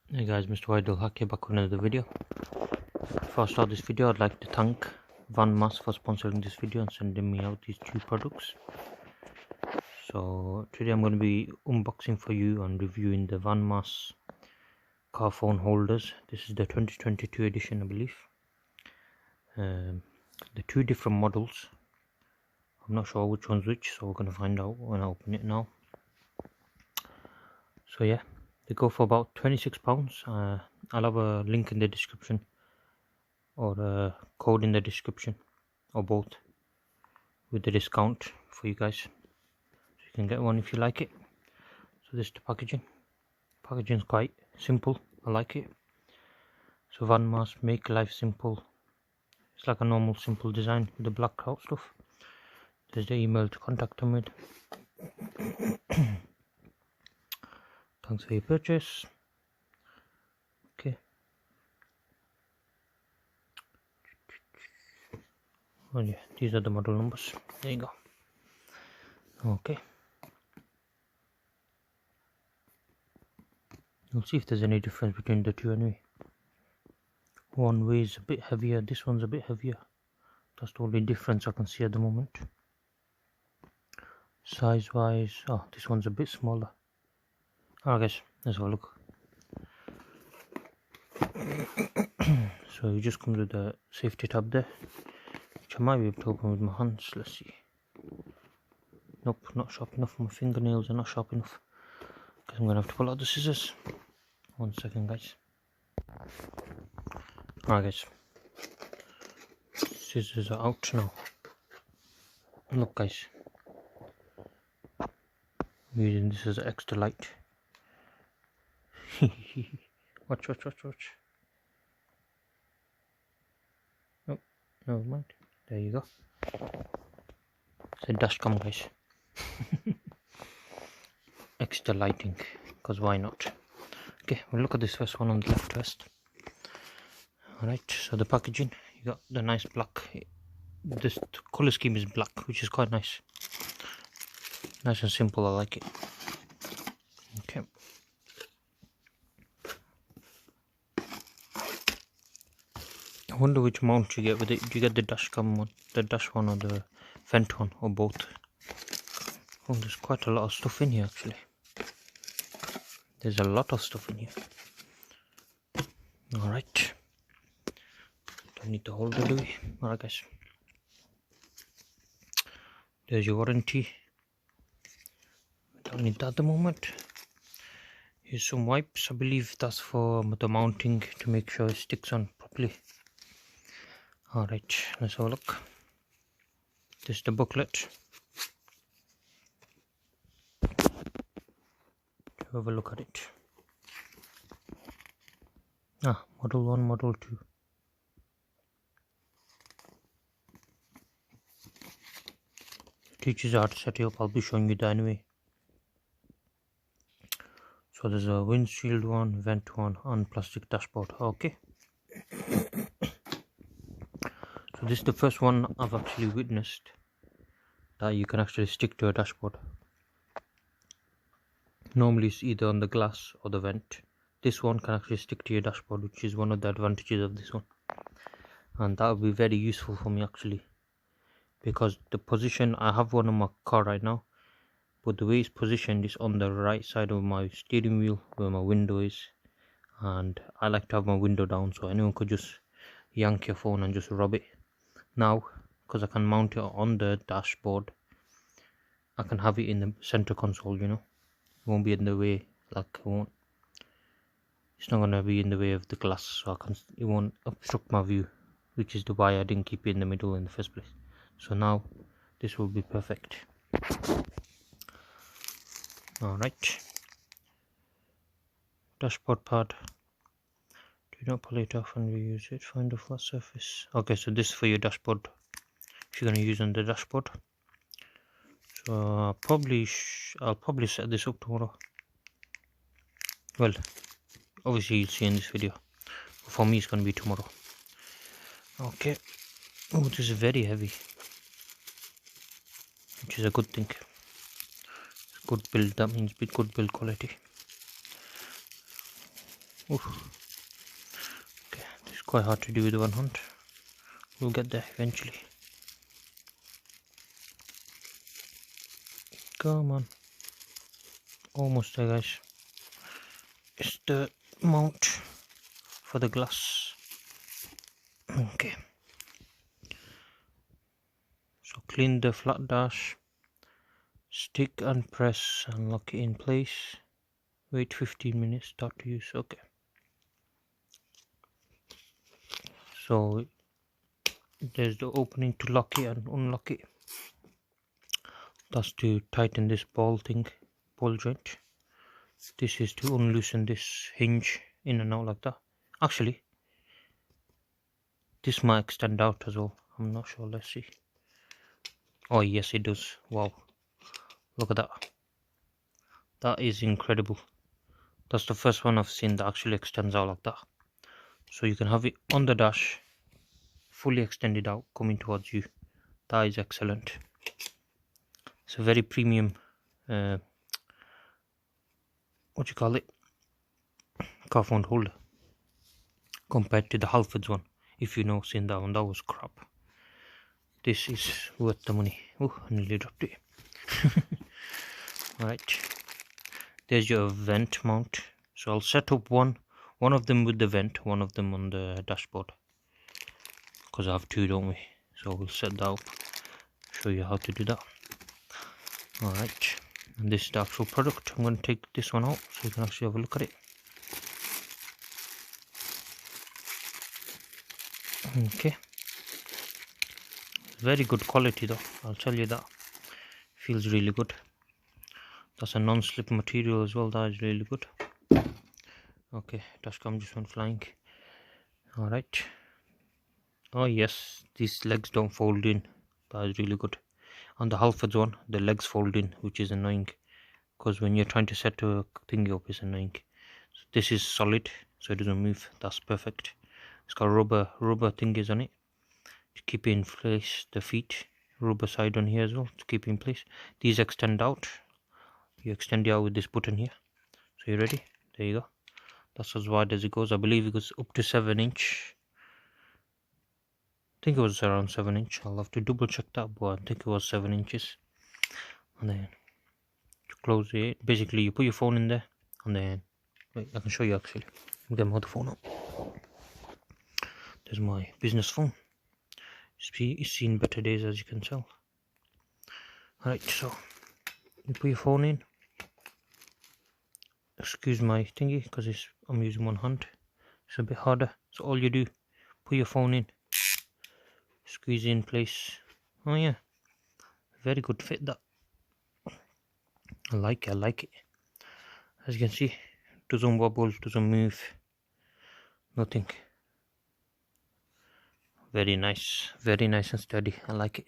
Hey guys, MrWaheedulHaque back with another video. Before I start this video, I'd like to thank Vanmass for sponsoring this video and sending me out these two products. So today I'm going to be unboxing for you and reviewing the Vanmass car phone holders. This is the 2022 edition, I believe. The two different models. I'm not sure which one's which, so we're going to find out when I open it now. So yeah, they go for about £26. I'll have a link in the description or a code in the description, or both, with the discount for you guys, so you can get one if you like it. So this is the packaging. Packaging is quite simple, I like it. So Vanmass, make life simple. It's like a normal simple design with the black out stuff. There's the email to contact them with. Thanks for your purchase. Okay. Oh yeah, these are the model numbers. There you go. Okay. We'll see if there's any difference between the two anyway. One weighs a bit heavier, this one's a bit heavier. That's the only difference I can see at the moment. Size wise, oh, this one's a bit smaller. Alright guys, let's have a look. So it just comes with a safety tab there, which I might be able to open with my hands. Let's see. Nope, not sharp enough. My fingernails are not sharp enough. Guess I'm gonna have to pull out the scissors. 1 second guys. Alright guys, scissors are out now. Look guys, I'm using this as extra light. watch. Nope, never mind. There you go. It's a dashcam guys. Extra lighting, because why not? Okay, we'll look at this first one on the left first. Alright, so the packaging, you got the nice black. This color scheme is black, which is quite nice. Nice and simple, I like it. Okay. I wonder which mount you get with it. Do you get the dashcam one, the dash one, or the vent one, or both? Oh, there's quite a lot of stuff in here actually. There's a lot of stuff in here. Alright. Don't need to hold it, do we? Alright guys. There's your warranty. Don't need that at the moment. Here's some wipes. I believe that's for the mounting, to make sure it sticks on properly. Alright, let's have a look. This is the booklet. Have a look at it. Model 1, model 2. Teaches how to set it up. I'll be showing you that anyway. So there's a windshield one, vent one, and plastic dashboard. Okay. So this is the first one I've actually witnessed that you can actually stick to a dashboard. Normally it's either on the glass or the vent. This one can actually stick to your dashboard, which is one of the advantages of this one. And that would be very useful for me actually, because the position, I have one on my car right now, but the way it's positioned is on the right side of my steering wheel where my window is, and I like to have my window down, so anyone could just yank your phone and just rub it. Now, because I can mount it on the dashboard, I can have it in the center console, you know. It won't be in the way, like it's not gonna be in the way of the glass, so it won't obstruct my view, which is the why I didn't keep it in the middle in the first place. So now this will be perfect. Alright, dashboard pad. Do not pull it off and reuse it. Find a flat surface. Okay, so this is for your dashboard, if you're going to use on the dashboard. So I'll probably set this up tomorrow. Well, obviously you'll see in this video. For me it's going to be tomorrow. Okay. Oh, this is very heavy, which is a good thing. Good build, that means good build quality. Oof. Okay, this is quite hard to do with one hand. We'll get there eventually. Come on. Almost there, guys. It's the mount for the glass. Okay. So clean the flat dash. Stick and press and lock it in place. Wait 15 minutes, start to use. Okay. So there's the opening to lock it and unlock it. That's to tighten this ball joint. This is to unloosen this hinge in and out like that. Actually, this might extend out as well. I'm not sure. Let's see. Oh yes, it does. Wow, look at that. That is incredible. That's the first one I've seen that actually extends out like that. So you can have it on the dash, fully extended out, coming towards you. That is excellent. It's a very premium, what you call it, car phone holder, compared to the Halfords one. If you know, seen that one, that was crap. This is worth the money. Oh, I nearly dropped it. Alright, there's your vent mount. So I'll set up one of them with the vent, one of them on the dashboard, because I have two, don't we? So we'll set that up, show you how to do that. Alright, and this is the actual product. I'm going to take this one out so you can actually have a look at it. Okay, very good quality though, I'll tell you that. Feels really good. That's a non-slip material as well. That is really good. Okay, dashcam just went flying. Alright. Oh yes, these legs don't fold in. That is really good. On the Halfords one, the legs fold in, which is annoying, because when you're trying to set a thingy up, it's annoying. So this is solid, so it doesn't move. That's perfect. It's got rubber thingies on it to keep it in place. The feet, rubber side on here as well to keep it in place. These extend out. You extend it out with this button here. So you ready? There you go. That's as wide as it goes. I believe it goes up to 7 inch. I think it was around 7 inch. I'll have to double check that, but I think it was 7 inches. And then to close it, basically you put your phone in there, and then wait, I can show you actually. I'll get my other phone out. There's my business phone. It's seen better days, as you can tell. Alright, so you put your phone in. Excuse my thingy, because I'm using one hand. It's a bit harder. So all you do, put your phone in, squeeze it in place. Oh yeah, very good fit that. I like it. As you can see, doesn't wobble, doesn't move, nothing. Very nice and steady. I like it.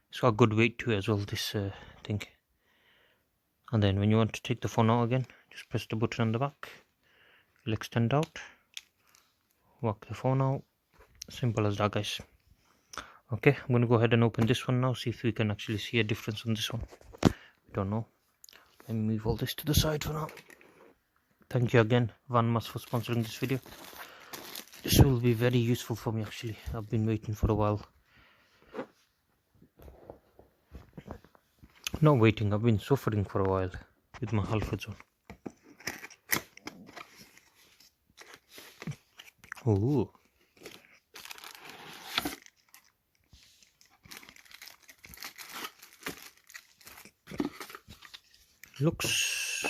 It's got good weight too as well, this thing. And then when you want to take the phone out again, just press the button on the back. It'll extend out. Walk the phone out. Simple as that, guys. Okay, I'm going to go ahead and open this one now, see if we can actually see a difference on this one. Don't know. Let me move all this to the side for now. Thank you again, Vanmass, for sponsoring this video. This will be very useful for me actually. I've been waiting for a while. Not waiting, I've been suffering for a while with my Halfords one. Oh, looks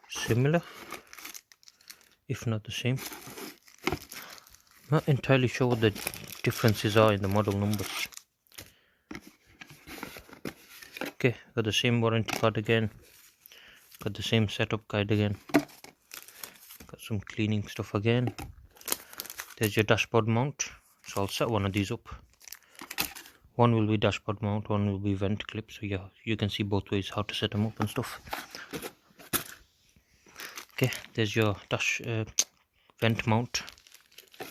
similar, if not the same. Not entirely sure what the differences are in the model numbers. Okay, got the same warranty card again, got the same setup guide again, got some cleaning stuff again. There's your dashboard mount, so I'll set one of these up. One will be dashboard mount, one will be vent clip, so yeah, you can see both ways how to set them up and stuff. Okay, there's your vent mount.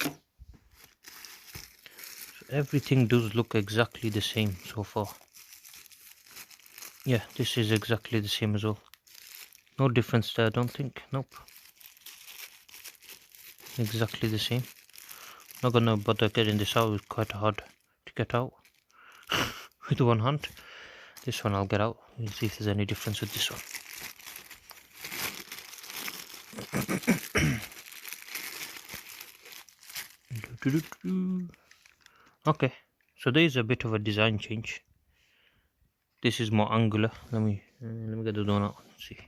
So everything does look exactly the same so far. Yeah, this is exactly the same as well. No difference there, I don't think. Nope. exactly the same. Not gonna bother getting this out, it's quite hard to get out with one hand. This one I'll get out and see if there's any difference with this one. Okay, so there is a bit of a design change. This is more angular. Let me get the donut and see.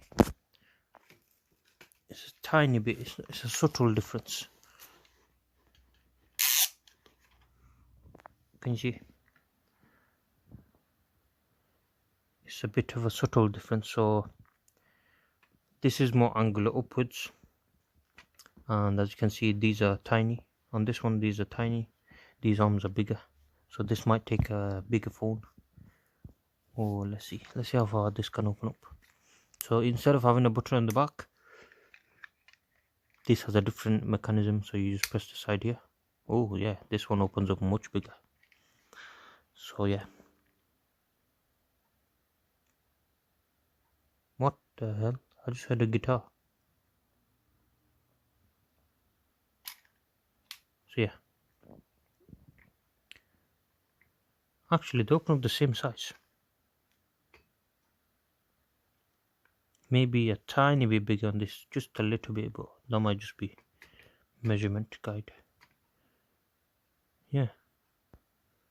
It's a tiny bit. It's a subtle difference. Can you see? It's a bit of a subtle difference. So this is more angular upwards, and as you can see, these are tiny. On this one, these are tiny. These arms are bigger. So this might take a bigger phone. Oh, let's see how far this can open up. So instead of having a button on the back, this has a different mechanism. So you just press the side here. Oh yeah, this one opens up much bigger. So yeah. What the hell? I just heard a guitar. So yeah. Actually, they open up the same size. Maybe a tiny bit bigger on this, just a little bit, but that might just be measurement guide. Yeah.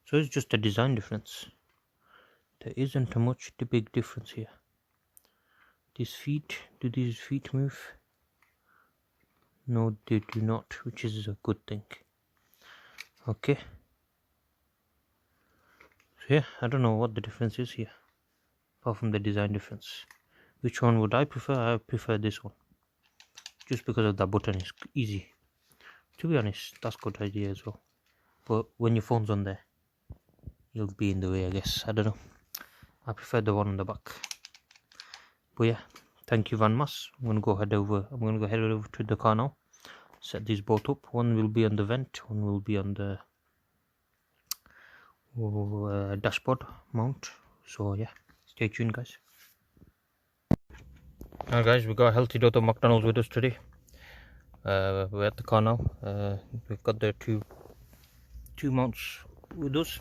So it's just a design difference. There isn't much the big difference here. These feet, do these feet move? No, they do not, which is a good thing. Okay. So yeah, I don't know what the difference is here, apart from the design difference. Which one would I prefer? I prefer this one, just because of that button is easy. To be honest, that's a good idea as well. But when your phone's on there, you'll be in the way, I guess. I don't know. I prefer the one on the back. But yeah, thank you Vanmass. I'm gonna go head over to the car now. Set these both up. One will be on the vent, one will be on the dashboard mount. So yeah, stay tuned guys. Alright guys, we got a healthy dot of McDonald's with us today. We're at the car now. We've got the two mounts with us.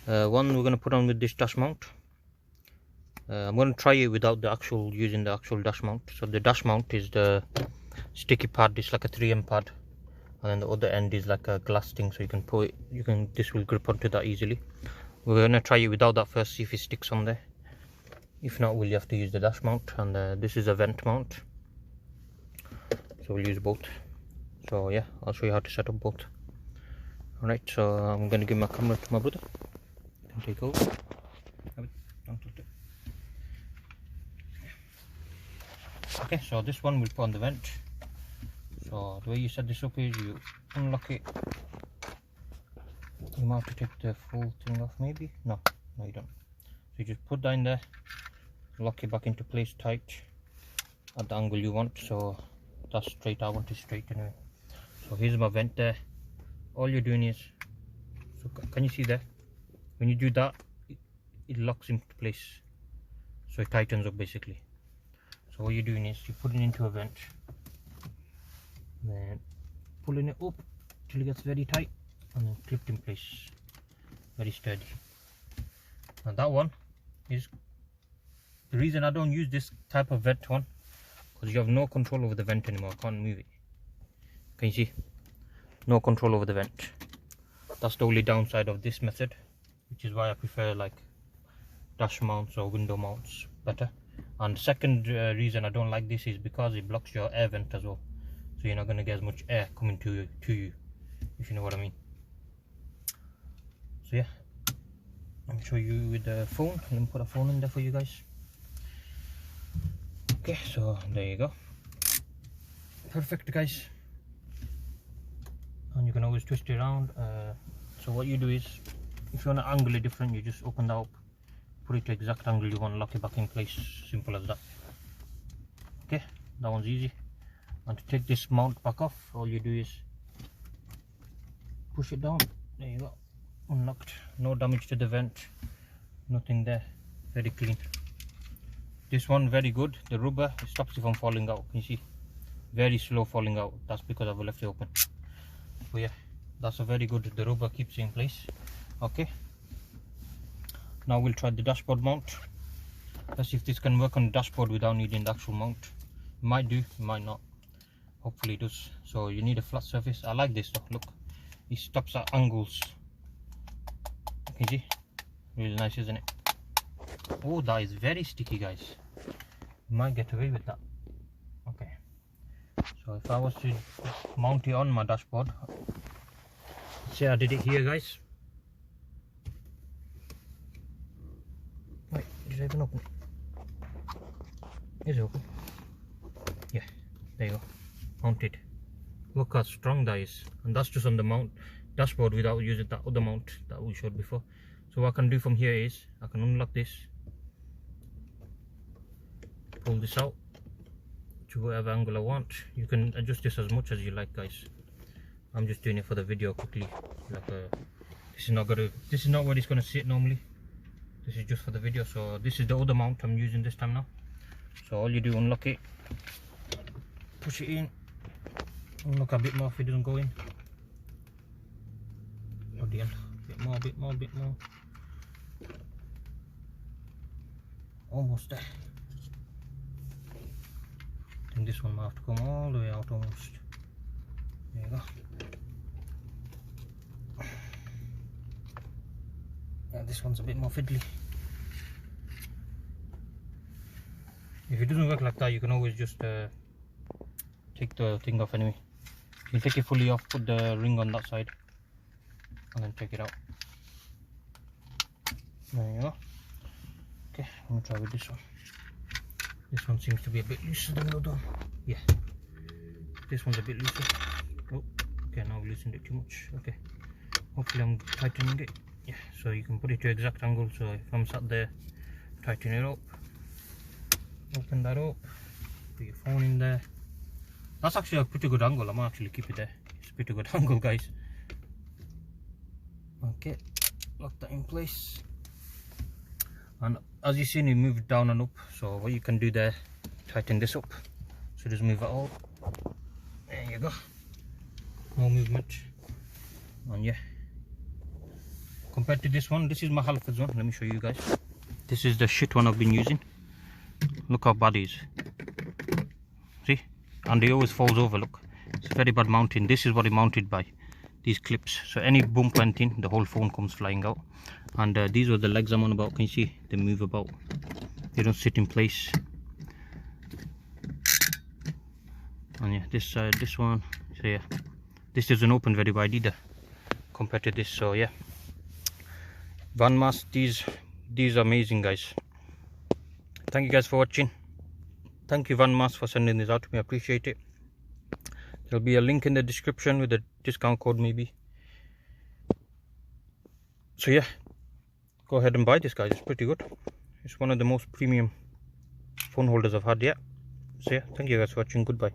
One we're going to put on with this dash mount. I'm going to try it without using the actual dash mount. So the dash mount is the sticky pad. It's like a 3M pad, and then the other end is like a glass thing, so you can put it, this will grip onto that easily. We're going to try it without that first, see if it sticks on there. If not, we'll have to use the dash mount, and this is a vent mount, so we'll use both. So yeah, I'll show you how to set up both. Alright, so I'm going to give my camera to my brother. You can take over. Don't touch it. Okay, so this one we'll put on the vent. So the way you set this up is you unlock it. You might have to take the full thing off, maybe? No you don't. So you just put that in there, lock it back into place tight at the angle you want. So that's straight. I want it straight anyway. So here's my vent there. All you're doing is, so can you see there? When you do that, it locks into place, so it tightens up basically. So what you're doing is you're putting it into a vent, then pulling it up till it gets very tight, and then clipped in place, very sturdy. Now that one is the reason I don't use this type of vent one, because you have no control over the vent anymore. I can't move it. Can you see? No control over the vent. That's the only downside of this method, which is why I prefer like dash mounts or window mounts better. And the second reason I don't like this is because it blocks your air vent as well, so you're not going to get as much air coming to you, if you know what I mean. So yeah, I'll show you with the phone. Let me put a phone in there for you guys. Okay, so there you go. Perfect guys. And you can always twist it around. So what you do is, if you want to angle it different, you just open that up, put it to exact angle you want, lock it back in place. Simple as that. Okay, that one's easy. And to take this mount back off, all you do is push it down. There you go, unlocked. No damage to the vent, nothing there, very clean. This one very good. The rubber, it stops it from falling out. Can you see? very slow falling out. That's because I've left it open. But yeah, that's a very good, the rubber keeps it in place. Okay, now we'll try the dashboard mount. Let's see if this can work on the dashboard without needing the actual mount. It might do, it might not. Hopefully it does. So you need a flat surface. I like this though, look, it stops at angles. You can see, really nice, isn't it? Oh, that is very sticky, guys. You might get away with that. Okay, so if I was to mount it on my dashboard, say I did it here, guys. Wait, did I even open it? Is it open? Yeah, there you go, mounted. Look how strong that is, and that's just on the mount dashboard without using that other mount that we showed before. So what I can do from here is I can unlock this, pull this out to whatever angle I want. You can adjust this as much as you like, guys. I'm just doing it for the video quickly. Like this is not where it's gonna sit normally. This is just for the video. So this is the other mount I'm using this time now. So all you do, unlock it, push it in, unlock a bit more if it doesn't go in. Oh dear, bit more. Almost there. I think this one might have to come all the way out almost. There you go. Yeah, this one's a bit more fiddly. If it doesn't work like that, you can always just take the thing off anyway. You can take it fully off, put the ring on that side, and then take it out. There you go. Okay, I'm gonna try with this one. This one seems to be a bit looser than the other one. Yeah, this one's a bit looser. Oh, okay, now I've loosened it too much. Okay, hopefully I'm tightening it. Yeah, so you can put it to exact angle. So if I'm sat there, tighten it up, open that up, put your phone in there. That's actually a pretty good angle. I might actually keep it there. It's a pretty good angle, guys. Okay, lock that in place. And as you've seen, it moved down and up. So what you can do there, tighten this up so it doesn't move at all. There you go, no movement. And yeah, compared to this one, this is my Halford's one. Let me show you guys. This is the shit one I've been using. Look how bad it is. See, and it always falls over. Look, it's very bad mounting. This is what it mounted by, these clips. So any bump went in, the whole phone comes flying out. And these are the legs I'm on about. Can you see? They move about, they don't sit in place. And yeah, this side, this one. So yeah, this doesn't open very wide either compared to this. So yeah, Vanmass, these are amazing, guys. Thank you guys for watching. Thank you Vanmass for sending this out to me. I appreciate it. There'll be a link in the description with a discount code maybe. So yeah, go ahead and buy this, guys. It's pretty good. It's one of the most premium phone holders I've had yet. So yeah, thank you guys for watching. Goodbye.